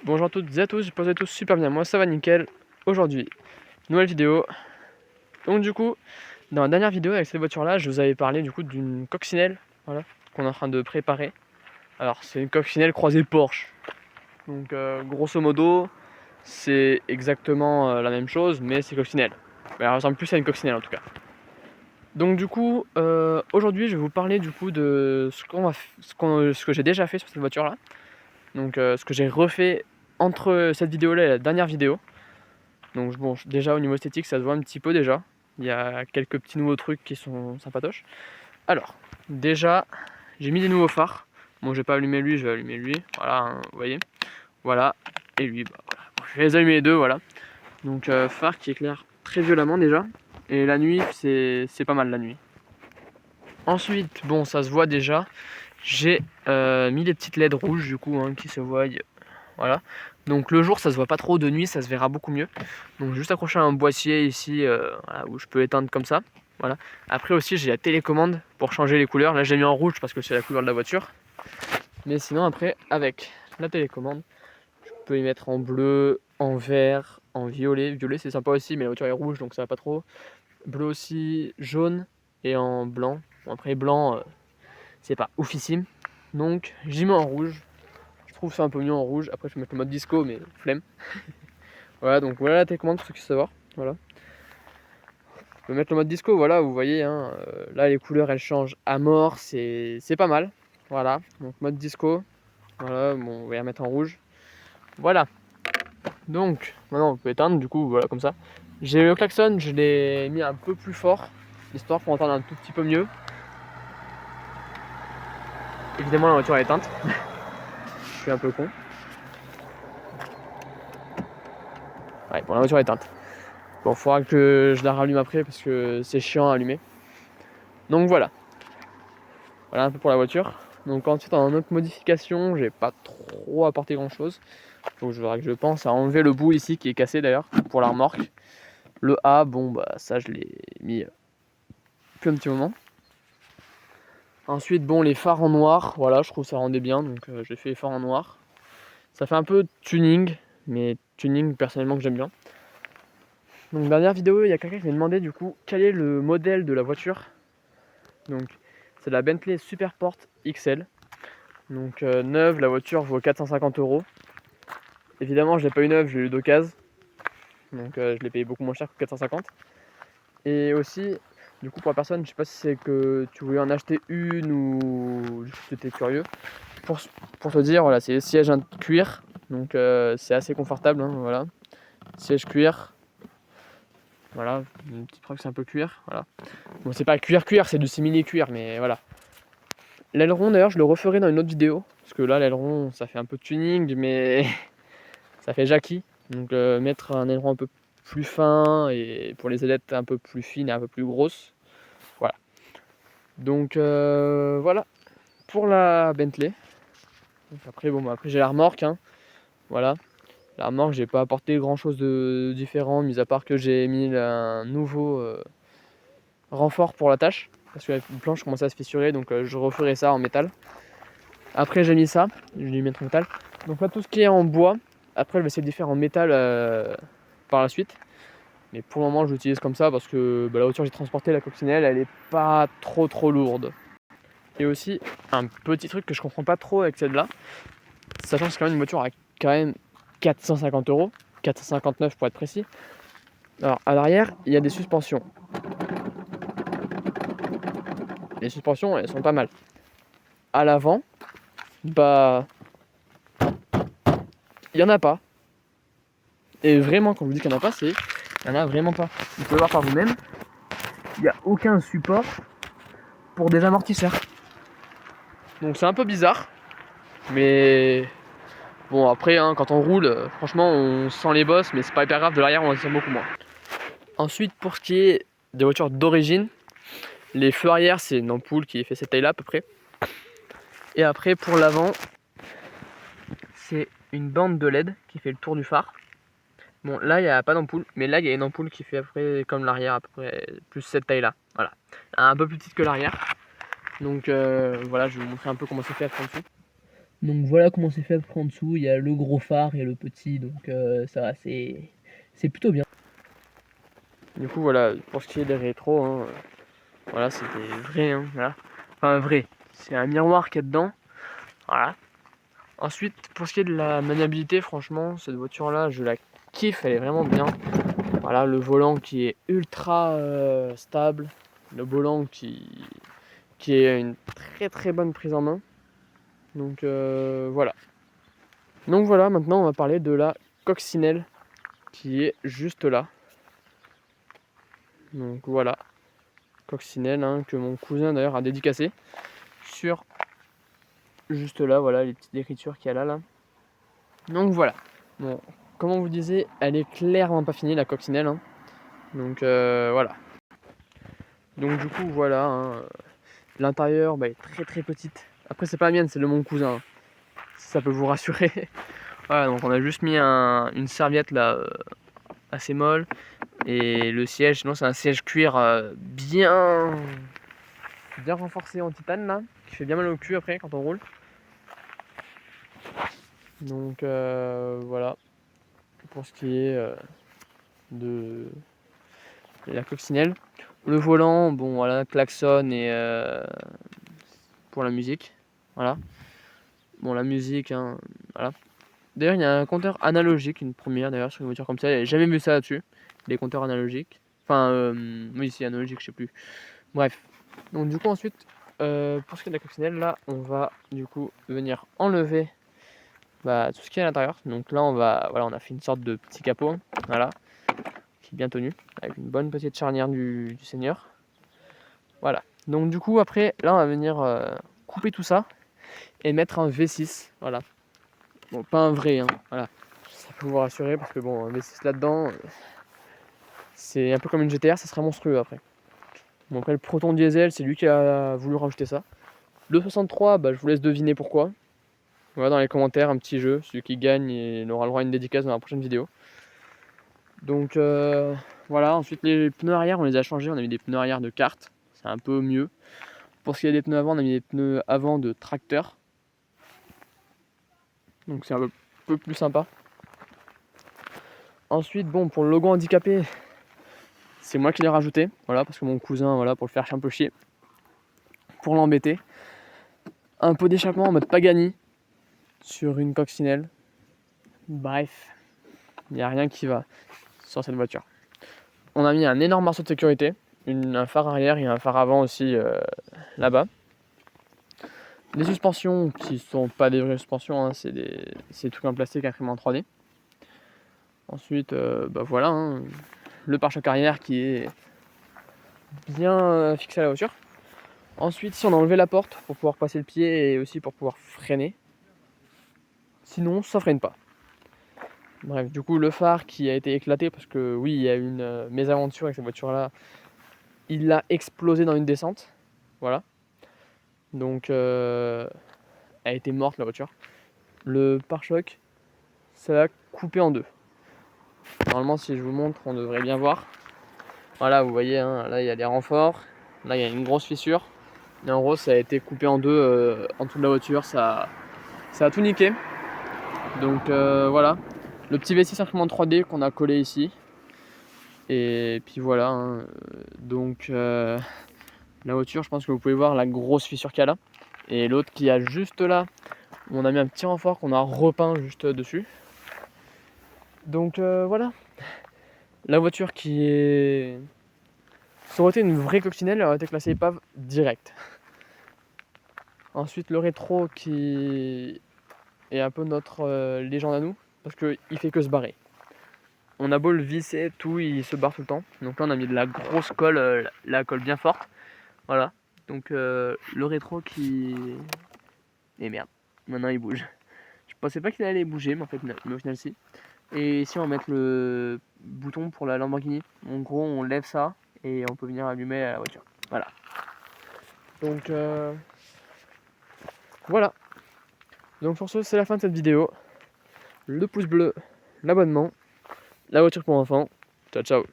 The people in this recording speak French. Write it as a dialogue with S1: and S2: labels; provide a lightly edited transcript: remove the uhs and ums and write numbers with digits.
S1: Bonjour à toutes et à tous, j'espère que vous allez tous super bien, moi ça va nickel. Aujourd'hui, nouvelle vidéo. Donc du coup, dans la dernière vidéo avec cette voiture là, je vous avais parlé du coup d'une coccinelle, voilà, qu'on est en train de préparer. Alors c'est une coccinelle croisée Porsche. Donc grosso modo, c'est exactement la même chose, mais c'est coccinelle. Mais elle ressemble plus à une coccinelle en tout cas. Donc du coup, aujourd'hui je vais vous parler du coup de ce que j'ai déjà fait sur cette voiture là. Donc ce que j'ai refait entre cette vidéo là et la dernière vidéo. Donc bon, déjà au niveau esthétique ça se voit un petit peu déjà. Il y a quelques petits nouveaux trucs qui sont sympatoches. Alors, déjà, j'ai mis des nouveaux phares. Bon, je vais pas allumer lui, je vais allumer lui. Voilà, hein, vous voyez. Voilà. Et lui, bah voilà. Bon, je vais les allumer les deux, voilà. Donc phare qui éclaire très violemment déjà. Et la nuit, c'est pas mal la nuit. Ensuite, bon, ça se voit déjà. J'ai mis des petites LED rouges du coup hein, qui se voient. Voilà. Donc le jour ça se voit pas trop, de nuit ça se verra beaucoup mieux. Donc juste accrocher un boîtier ici voilà, où je peux éteindre comme ça. Voilà. Après aussi j'ai la télécommande pour changer les couleurs. Là j'ai mis en rouge parce que c'est la couleur de la voiture. Mais sinon après avec la télécommande, je peux y mettre en bleu, en vert, en violet. Violet c'est sympa aussi mais la voiture est rouge donc ça va pas trop. Bleu aussi, jaune et en blanc. Bon, après blanc c'est pas oufissime. Donc j'y mets en rouge. Je trouve ça un peu mieux en rouge. Après je vais mettre le mode disco mais flemme. Voilà, donc voilà la télécommande pour ceux qui savent savoir. Voilà. Je peux mettre le mode disco, voilà, vous voyez, hein, là les couleurs elles changent à mort, c'est pas mal. Voilà, donc mode disco, voilà, bon, on va la mettre en rouge. Voilà, donc maintenant on peut éteindre, du coup, voilà, comme ça. J'ai le klaxon, je l'ai mis un peu plus fort, histoire pour entendre un tout petit peu mieux. Évidemment, la voiture est éteinte. Je suis un peu con. Ouais, bon, la voiture est éteinte. Bon, faudra que je la rallume après parce que c'est chiant à allumer. Donc voilà. Voilà un peu pour la voiture. Donc ensuite en autre modification, j'ai pas trop apporté grand chose. Donc je pense à enlever le bout ici qui est cassé d'ailleurs pour la remorque. Le A, bon bah ça je l'ai mis depuis un petit moment. Ensuite bon les phares en noir, voilà je trouve ça rendait bien donc j'ai fait les phares en noir. Ça fait un peu tuning, mais tuning personnellement que j'aime bien. Donc dernière vidéo, il y a quelqu'un qui m'a demandé du coup quel est le modèle de la voiture. Donc c'est la Bentley Supersport XL. Donc neuve, la voiture vaut 450 €. Évidemment, je l'ai pas eu neuve, je l'ai eu d'occasion. Donc je l'ai payé beaucoup moins cher que 450. Et aussi, du coup, pour la personne, je sais pas si c'est que tu voulais en acheter une ou juste tu étais curieux. Pour te dire, voilà, c'est les sièges en cuir. Donc c'est assez confortable, hein, voilà. Siège cuir. Voilà, une petite preuve que c'est un peu cuir. Voilà. Bon, c'est pas cuir, c'est du simili cuir, mais voilà. L'aileron, d'ailleurs, je le referai dans une autre vidéo. Parce que là, l'aileron, ça fait un peu de tuning, mais ça fait Jackie. Donc mettre un aileron un peu plus fin et pour les ailettes un peu plus fines et un peu plus grosses. Voilà. Donc voilà pour la Bentley. Donc, après bon bah, après j'ai la remorque. Hein. Voilà. La remorque, j'ai pas apporté grand chose de différent, mis à part que j'ai mis un nouveau renfort pour l'attache. Parce que la planche commençait à se fissurer, donc je referai ça en métal. Après j'ai mis ça, je vais mettre en métal. Donc là tout ce qui est en bois, après je vais essayer de les faire en métal par la suite. Mais pour le moment je l'utilise comme ça parce que bah, la voiture que j'ai transportée, la coccinelle, elle est pas trop lourde. Et aussi un petit truc que je comprends pas trop avec celle-là, sachant que c'est quand même une voiture à quand même 450 €, 459 pour être précis. Alors à l'arrière il y a des suspensions. Les suspensions elles sont pas mal. À l'avant, bah il y en a pas. Et vraiment quand je vous dis qu'il n'y en a pas, c'est il y en a vraiment pas. Vous pouvez voir par vous-même, il n'y a aucun support pour des amortisseurs. Donc c'est un peu bizarre, mais bon après hein, quand on roule, franchement on sent les bosses, mais c'est pas hyper grave, de l'arrière on en sent beaucoup moins. Ensuite pour ce qui est des voitures d'origine, les feux arrière c'est une ampoule qui fait cette taille là à peu près. Et après pour l'avant, c'est une bande de LED qui fait le tour du phare. Bon là il n'y a pas d'ampoule, mais là il y a une ampoule qui fait à peu près comme l'arrière, à peu près plus cette taille là. Voilà, un peu plus petite que l'arrière. Donc voilà, je vais vous montrer un peu comment c'est fait en dessous.
S2: Donc voilà comment c'est fait après en dessous. Il y a le gros phare et le petit, donc ça va, c'est plutôt bien.
S1: Du coup, voilà, pour ce qui est des rétros, hein, voilà, c'est des vrais, hein, voilà. Enfin, vrai, c'est un miroir qu'il y a dedans, voilà. Ensuite, pour ce qui est de la maniabilité, franchement, cette voiture-là, je la kiffe, elle est vraiment bien. Voilà, le volant qui est ultra stable, le volant qui est une très très bonne prise en main. Donc voilà. Donc voilà, maintenant on va parler de la coccinelle qui est juste là. Donc voilà, coccinelle hein, que mon cousin d'ailleurs a dédicacé sur juste là, voilà les petites écritures qu'il y a là. Donc voilà. Bon, comme on vous disait, elle est clairement pas finie la coccinelle. Hein. Donc voilà. Donc du coup voilà, hein, l'intérieur bah, est très très petite. Après c'est pas la mienne, c'est le mon cousin. Hein, si ça peut vous rassurer. Voilà, donc on a juste mis une serviette là assez molle. Et le siège, sinon c'est un siège cuir bien renforcé en titane là, qui fait bien mal au cul après quand on roule. Donc voilà, pour ce qui est de la coccinelle. Le volant, bon voilà, klaxon et pour la musique. Voilà. Bon la musique, hein, voilà. D'ailleurs il y a un compteur analogique, une première d'ailleurs sur une voiture comme ça, j'avais jamais vu ça là-dessus. Des compteurs analogiques. Enfin oui c'est analogique, je sais plus. Bref. Donc du coup ensuite, pour ce qui est de la coccinelle, là on va du coup venir enlever tout ce qui est à l'intérieur. Donc là on a fait une sorte de petit capot, voilà, qui est bien tenu, avec une bonne petite charnière du Seigneur. Voilà. Donc du coup après, là on va venir couper tout ça et mettre un V6, voilà. Bon, pas un vrai, hein, voilà. Ça peut vous rassurer parce que bon, un V6 là-dedans, c'est un peu comme une GTR, ça serait monstrueux après. Bon après le Proton Diesel, c'est lui qui a voulu rajouter ça. Le 63, je vous laisse deviner pourquoi. Voilà, dans les commentaires, un petit jeu. Celui qui gagne il aura le droit à une dédicace dans la prochaine vidéo. Donc voilà, ensuite les pneus arrière, on les a changés. On a mis des pneus arrière de kart. C'est un peu mieux. Pour ce qui est des pneus avant, on a mis des pneus avant de tracteur. Donc c'est un peu plus sympa. Ensuite, bon, pour le logo handicapé, c'est moi qui l'ai rajouté. Voilà, parce que mon cousin, voilà, pour le faire un peu chier. Pour l'embêter. Un pot d'échappement en mode Pagani sur une coccinelle. Bref, il n'y a rien qui va sur cette voiture. On a mis un énorme morceau de sécurité, un phare arrière et un phare avant aussi là-bas. Les suspensions qui sont pas des vraies suspensions, hein, c'est des trucs en plastique imprimés en 3D. Ensuite, voilà, hein, le pare-choc arrière qui est bien fixé à la voiture. Ensuite, si on a enlevé la porte pour pouvoir passer le pied et aussi pour pouvoir freiner. Sinon, ça freine pas. Bref, du coup, le phare qui a été éclaté parce que oui, il y a eu une mésaventure avec cette voiture-là. Il a explosé dans une descente. Voilà. Donc, elle a été morte la voiture. Le pare-choc, ça l'a coupé en deux. Normalement, si je vous montre, on devrait bien voir. Voilà, vous voyez, hein, là il y a des renforts. Là il y a une grosse fissure. Et en gros, ça a été coupé en deux en dessous de la voiture. Ça a tout niqué. Donc voilà. Le petit V6 imprimé en 3D qu'on a collé ici. Et puis voilà. Hein. Donc la voiture, je pense que vous pouvez voir la grosse fissure qu'il y a là. Et l'autre qui a juste là, on a mis un petit renfort qu'on a repeint juste dessus. Donc voilà. La voiture qui est... Ça aurait été une vraie coccinelle, elle aurait été classée épave direct. Ensuite le rétro qui est un peu notre légende à nous, parce qu'il fait que se barrer. On a beau le visser, tout, il se barre tout le temps. Donc là on a mis de la grosse colle, la colle bien forte. Voilà. Donc le rétro qui... Et merde, maintenant il bouge. Je pensais pas qu'il allait bouger, mais en fait, mais au final si. Et ici on va mettre le bouton pour la Lamborghini. En gros on lève ça et on peut venir allumer la voiture. Voilà. Donc voilà. Donc sur ce, c'est la fin de cette vidéo. Le pouce bleu, l'abonnement, la voiture pour enfants. Ciao ciao.